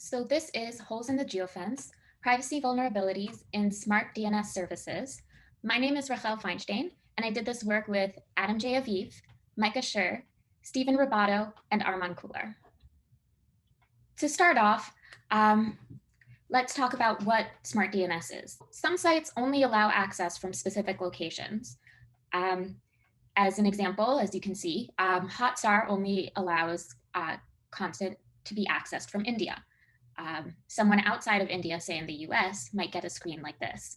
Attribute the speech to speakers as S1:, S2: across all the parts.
S1: So this is Holes in the Geofence, Privacy Vulnerabilities in Smart DNS Services. My name is Rahel Fainchtein, and I did this work with Adam J. Aviv, Micah Sherr, Stephen Ribaudo, and Armaan Khullar. To start off, let's talk about what Smart DNS is. Some sites only allow access from specific locations. As an example, as you can see, Hotstar only allows content to be accessed from India. Someone outside of India, say in the US, might get a screen like this.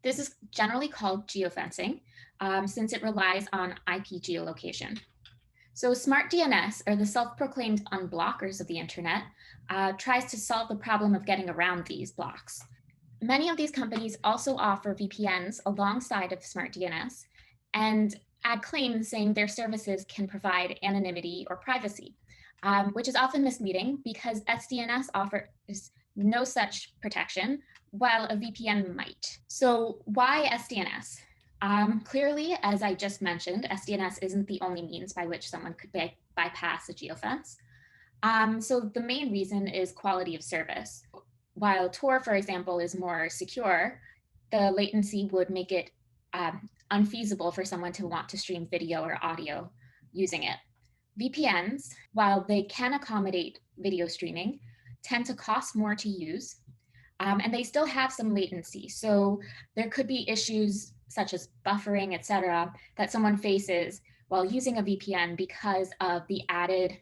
S1: This is generally called geofencing since it relies on IP geolocation. So Smart DNS, or the self-proclaimed unblockers of the internet, tries to solve the problem of getting around these blocks. Many of these companies also offer VPNs alongside of Smart DNS and add claims saying their services can provide anonymity or privacy. Which is often misleading because SDNS offers no such protection, while a VPN might. So why SDNS? Clearly, as I just mentioned, SDNS isn't the only means by which someone could bypass a geofence. So the main reason is quality of service. While Tor, for example, is more secure, the latency would make it unfeasible for someone to want to stream video or audio using it. VPNs, while they can accommodate video streaming, tend to cost more to use, and they still have some latency. So there could be issues such as buffering, et cetera, that someone faces while using a VPN because of the added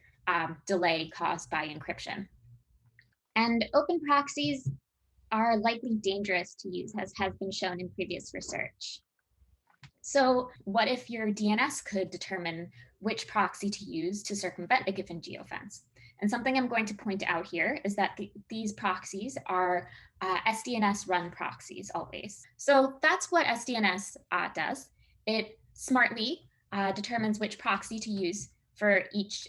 S1: delay caused by encryption. And open proxies are likely dangerous to use, as has been shown in previous research. So what if your DNS could determine which proxy to use to circumvent a given geofence? And something I'm going to point out here is that these proxies are SDNS run proxies always. So that's what SDNS does. It smartly determines which proxy to use for each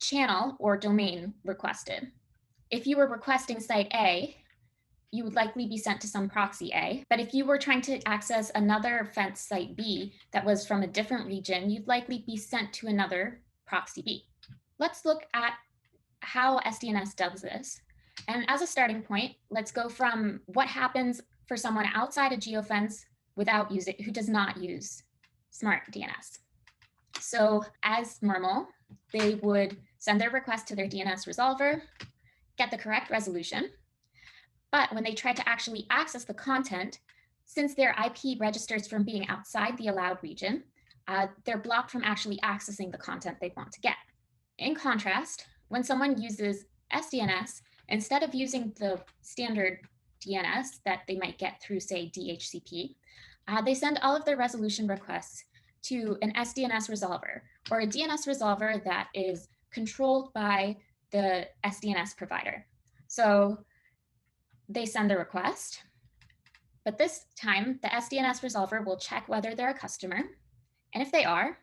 S1: channel or domain requested. If you were requesting site A, you would likely be sent to some proxy A. But if you were trying to access another fence site B that was from a different region, you'd likely be sent to another proxy B. Let's look at how SDNS does this. And as a starting point, let's go from what happens for someone outside a geofence who does not use Smart DNS. So as normal, they would send their request to their DNS resolver, get the correct resolution. But when they try to actually access the content, since their IP registers from being outside the allowed region, they're blocked from actually accessing the content they want to get. In contrast, when someone uses SDNS, instead of using the standard DNS that they might get through, say, DHCP, they send all of their resolution requests to an SDNS resolver, or a DNS resolver that is controlled by the SDNS provider. So they send the request, but this time the SDNS resolver will check whether they're a customer, and if they are,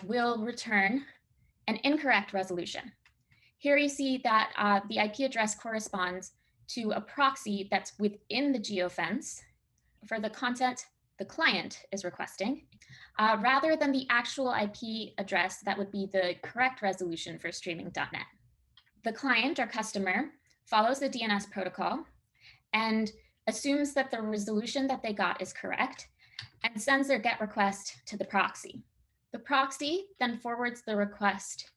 S1: will return an incorrect resolution. Here you see that the IP address corresponds to a proxy that's within the geofence for the content the client is requesting, rather than the actual IP address that would be the correct resolution for streaming.net. The client or customer follows the DNS protocol and assumes that the resolution that they got is correct and sends their GET request to the proxy. The proxy then forwards the request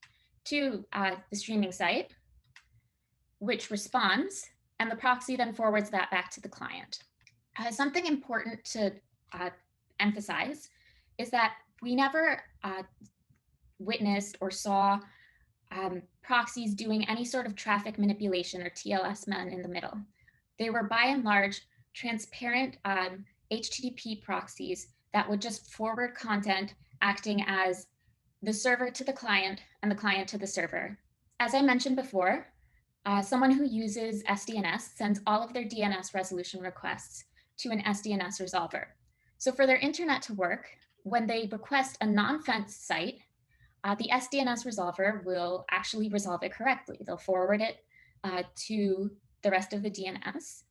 S1: to the streaming site, which responds, and the proxy then forwards that back to the client. Something important to emphasize is that we never witnessed or saw proxies doing any sort of traffic manipulation or TLS man in the middle. They were by and large transparent HTTP proxies that would just forward content acting as the server to the client and the client to the server. As I mentioned before, someone who uses SDNS sends all of their DNS resolution requests to an SDNS resolver. So for their internet to work, when they request a non-fence site, the SDNS resolver will actually resolve it correctly. They'll forward it to the rest of the DNS,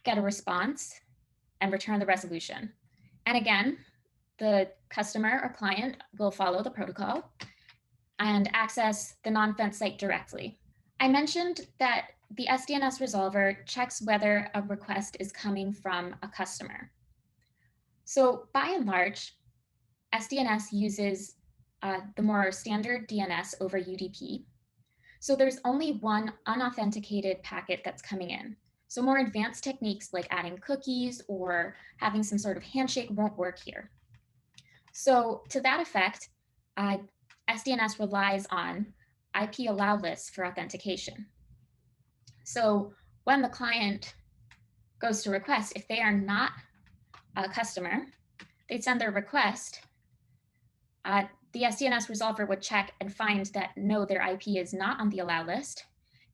S1: get a response, and return the resolution. And again, the customer or client will follow the protocol and access the non-fence site directly. I mentioned that the SDNS resolver checks whether a request is coming from a customer. So by and large, SDNS uses the more standard DNS over UDP. So there's only one unauthenticated packet that's coming in. So more advanced techniques like adding cookies or having some sort of handshake won't work here. So to that effect, SDNS relies on IP allow lists for authentication. So when the client goes to request, if they are not a customer, they'd send their request. The SDNS resolver would check and find that no, their IP is not on the allow list.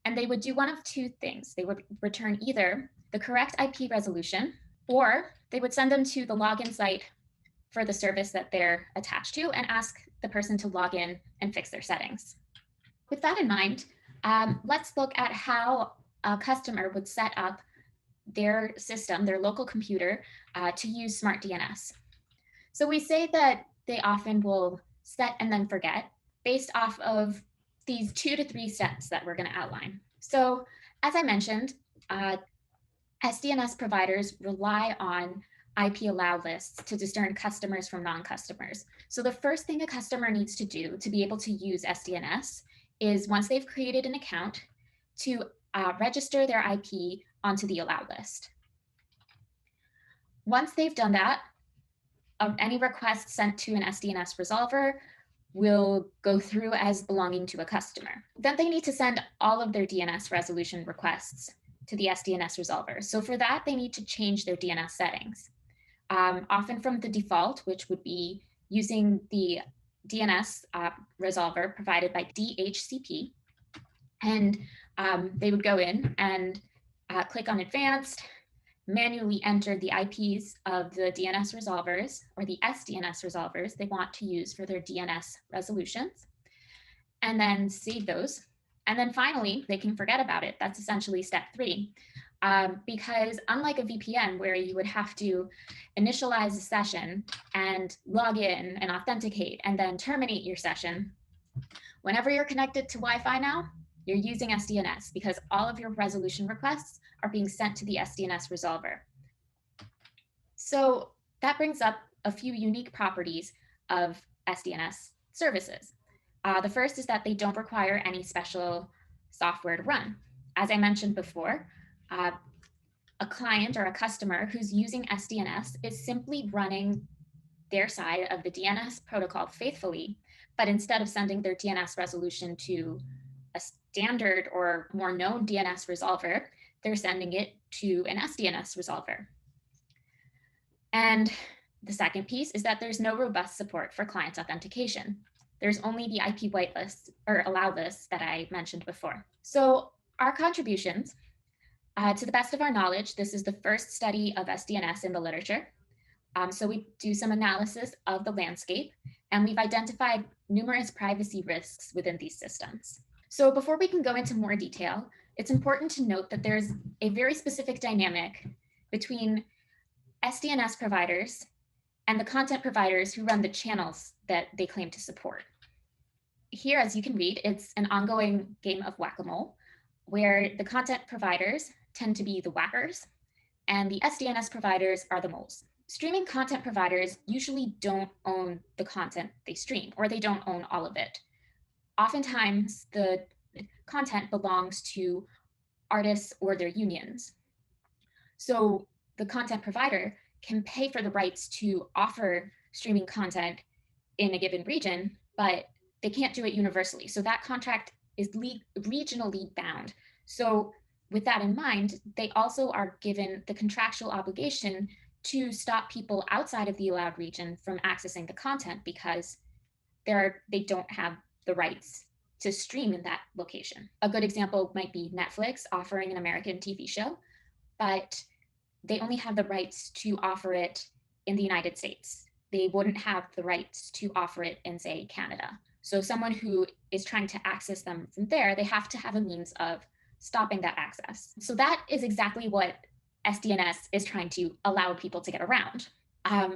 S1: And they would do one of two things. They would return either the correct IP resolution, or they would send them to the login site for the service that they're attached to and ask the person to log in and fix their settings. With that in mind, let's look at how a customer would set up their system, their local computer, to use smart DNS. So we say that they often will set and then forget based off of these 2 to 3 steps that we're going to outline. So as I mentioned, SDNS providers rely on IP allow lists to discern customers from non-customers. So the first thing a customer needs to do to be able to use SDNS is, once they've created an account, to register their IP onto the allow list. Once they've done that, any request sent to an SDNS resolver will go through as belonging to a customer. Then they need to send all of their DNS resolution requests to the SDNS resolver. So for that, they need to change their DNS settings, often from the default, which would be using the DNS resolver provided by DHCP. And they would go in and click on advanced, manually enter the IPs of the DNS resolvers or the SDNS resolvers they want to use for their DNS resolutions, and then save those. And then finally, they can forget about it. That's essentially step 3. Because unlike a VPN where you would have to initialize a session and log in and authenticate and then terminate your session, whenever you're connected to Wi-Fi now, you're using SDNS because all of your resolution requests are being sent to the SDNS resolver. So that brings up a few unique properties of SDNS services. The first is that they don't require any special software to run. As I mentioned before, a client or a customer who's using SDNS is simply running their side of the DNS protocol faithfully, but instead of sending their DNS resolution to a standard or more known DNS resolver, they're sending it to an SDNS resolver. And the second piece is that there's no robust support for client authentication. There's only the IP whitelist or allow lists that I mentioned before. So our contributions, to the best of our knowledge, this is the first study of SDNS in the literature. So we do some analysis of the landscape, and we've identified numerous privacy risks within these systems. So before we can go into more detail, it's important to note that there's a very specific dynamic between SDNS providers and the content providers who run the channels that they claim to support. Here, as you can read, it's an ongoing game of whack-a-mole where the content providers tend to be the whackers and the SDNS providers are the moles. Streaming content providers usually don't own the content they stream, or they don't own all of it. Oftentimes, the content belongs to artists or their unions. So the content provider can pay for the rights to offer streaming content in a given region, but they can't do it universally. So that contract is regionally bound. So with that in mind, they also are given the contractual obligation to stop people outside of the allowed region from accessing the content because they don't have the rights to stream in that location. A good example might be Netflix offering an American TV show, but they only have the rights to offer it in the United States. They wouldn't have the rights to offer it in, say, Canada. So someone who is trying to access them from there, they have to have a means of stopping that access. So that is exactly what SDNS is trying to allow people to get around.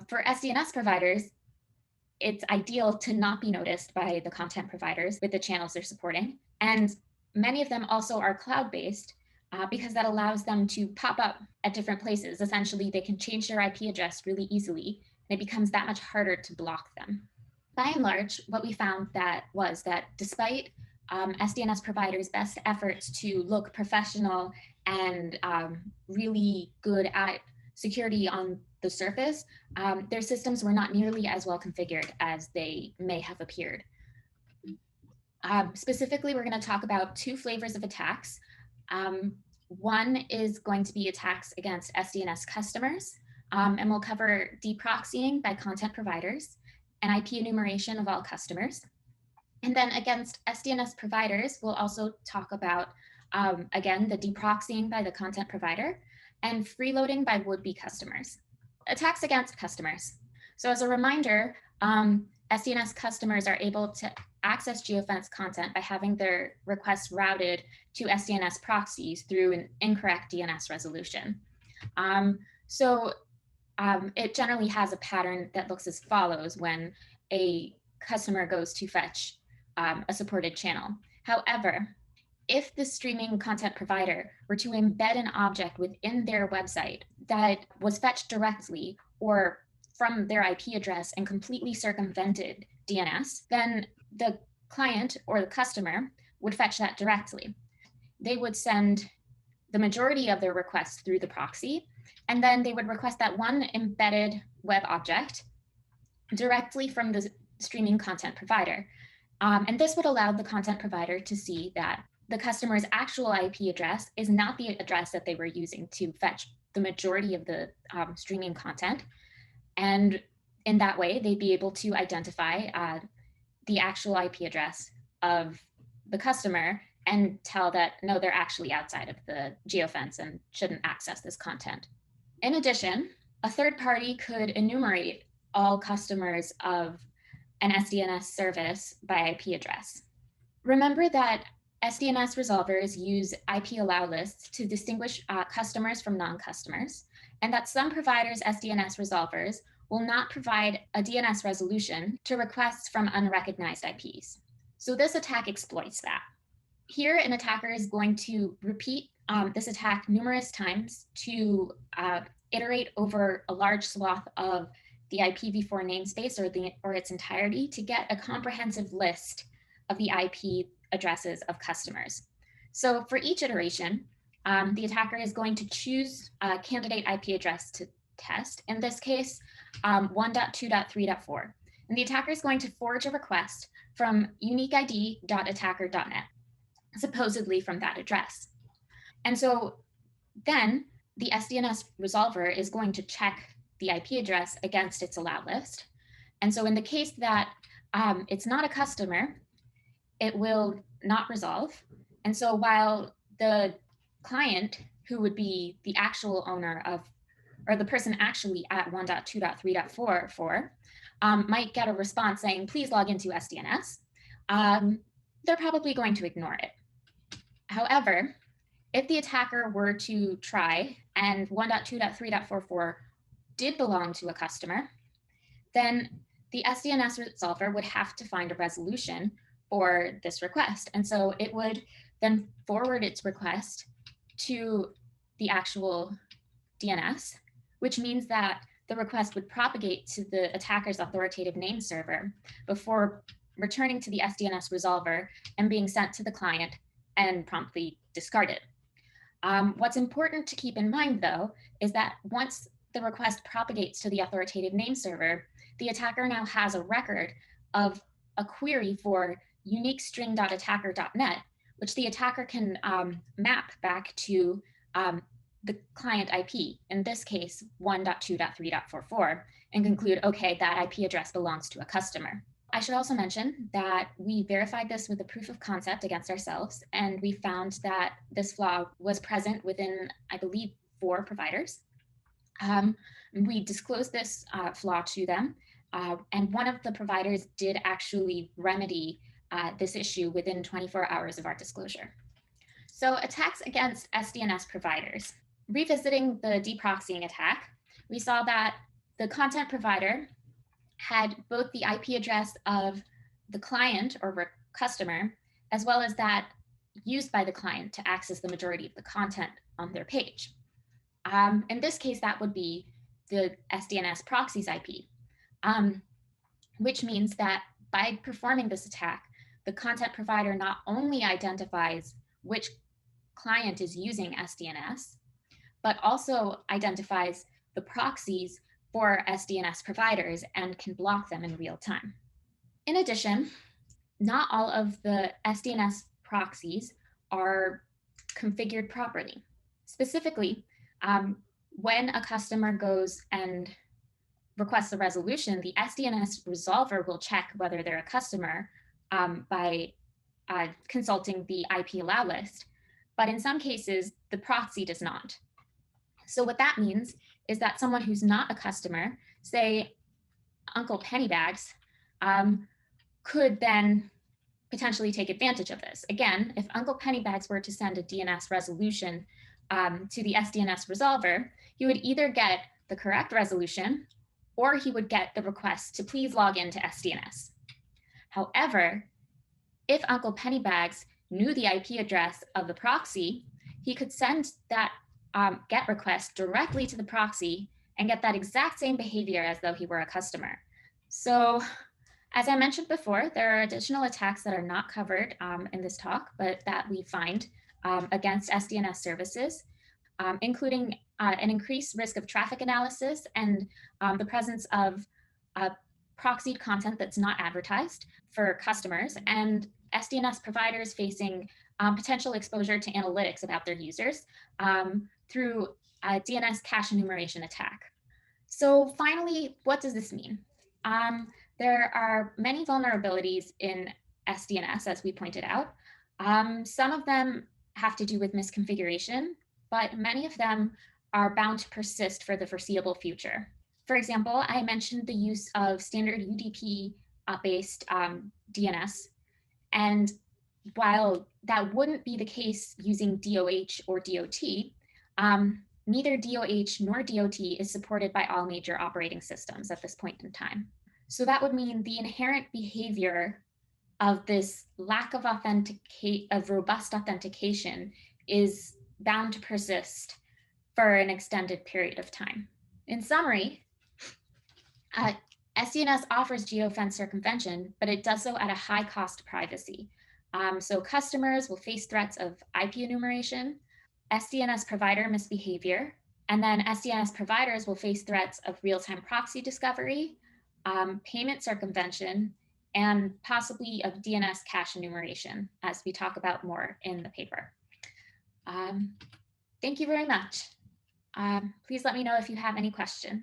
S1: For SDNS providers, it's ideal to not be noticed by the content providers with the channels they're supporting. And Many of them also are cloud-based because that allows them to pop up at different places. Essentially, they can change their IP address really easily, and it becomes that much harder to block them. By and large, what we found was that despite SDNS providers' best efforts to look professional and really good at security on the surface, their systems were not nearly as well configured as they may have appeared. Specifically, we're going to talk about two flavors of attacks. One is going to be attacks against SDNS customers, and we'll cover deproxying by content providers and IP enumeration of all customers. And then against SDNS providers, we'll also talk about, again, the deproxying by the content provider and freeloading by would-be customers. Attacks against customers. So as a reminder, SDNS customers are able to access Geofence content by having their requests routed to SDNS proxies through an incorrect DNS resolution. It generally has a pattern that looks as follows when a customer goes to fetch a supported channel. However, if the streaming content provider were to embed an object within their website that was fetched directly or from their IP address and completely circumvented DNS, then the client or the customer would fetch that directly. They would send the majority of their requests through the proxy, and then they would request that one embedded web object directly from the streaming content provider. And this would allow the content provider to see that the customer's actual IP address is not the address that they were using to fetch the majority of the streaming content. And in that way, they'd be able to identify the actual IP address of the customer and tell that, no, they're actually outside of the geofence and shouldn't access this content. In addition, a third party could enumerate all customers of an SDNS service by IP address. Remember that SDNS resolvers use IP allow lists to distinguish customers from non-customers, and that some providers' SDNS resolvers will not provide a DNS resolution to requests from unrecognized IPs. So this attack exploits that. Here, an attacker is going to repeat this attack numerous times to iterate over a large swath of the IPv4 namespace or its entirety to get a comprehensive list of the IP addresses of customers. So for each iteration, the attacker is going to choose a candidate IP address to test, in this case, 1.2.3.4. And the attacker is going to forge a request from uniqueid.attacker.net, supposedly from that address. And so then the SDNS resolver is going to check the IP address against its allow list. And so in the case that it's not a customer, it will not resolve. And so while the client, who would be the actual owner of, or the person actually at 1.2.3.4 might get a response saying, please log into SDNS, they're probably going to ignore it. However, if the attacker were to try and 1.2.3.44 did belong to a customer, then the SDNS resolver would have to find a resolution for this request. And so it would then forward its request to the actual DNS, which means that the request would propagate to the attacker's authoritative name server before returning to the SDNS resolver and being sent to the client and promptly discarded. What's important to keep in mind, though, is that once the request propagates to the authoritative name server, the attacker now has a record of a query for uniquestring.attacker.net, which the attacker can map back to the client IP, in this case, 1.2.3.44, and conclude, okay, that IP address belongs to a customer. I should also mention that we verified this with a proof of concept against ourselves, and we found that this flaw was present within, I believe, 4 providers. We disclosed this flaw to them, and one of the providers did actually remedy this issue within 24 hours of our disclosure. So attacks against SDNS providers. Revisiting the deproxying attack, we saw that the content provider had both the IP address of the client or customer, as well as that used by the client to access the majority of the content on their page. In this case, that would be the SDNS proxies IP, which means that by performing this attack, the content provider not only identifies which client is using SDNS, but also identifies the proxies for SDNS providers and can block them in real time. In addition, not all of the SDNS proxies are configured properly. Specifically, when a customer goes and requests a resolution, the SDNS resolver will check whether they're a customer by consulting the IP allow list. But in some cases, the proxy does not. So what that means is that someone who's not a customer, say Uncle Pennybags, could then potentially take advantage of this. Again, if Uncle Pennybags were to send a DNS resolution to the SDNS resolver, he would either get the correct resolution or he would get the request to please log into SDNS. However, if Uncle Pennybags knew the IP address of the proxy, he could send that GET request directly to the proxy and get that exact same behavior as though he were a customer. So, as I mentioned before, there are additional attacks that are not covered in this talk, but that we find against SDNS services, including an increased risk of traffic analysis and the presence of proxied content that's not advertised for customers, and SDNS providers facing potential exposure to analytics about their users through a DNS cache enumeration attack. So finally, what does this mean? There are many vulnerabilities in SDNS, as we pointed out. Some of them have to do with misconfiguration, but many of them are bound to persist for the foreseeable future. For example, I mentioned the use of standard UDP-based DNS, and while that wouldn't be the case using DOH or DOT, neither DOH nor DOT is supported by all major operating systems at this point in time. So that would mean the inherent behavior of this lack of robust authentication is bound to persist for an extended period of time. In summary, SDNS offers geofence circumvention, but it does so at a high cost to privacy. So customers will face threats of IP enumeration, SDNS provider misbehavior, and then SDNS providers will face threats of real-time proxy discovery, payment circumvention, and possibly of DNS cache enumeration, as we talk about more in the paper. Thank you very much. Please let me know if you have any questions.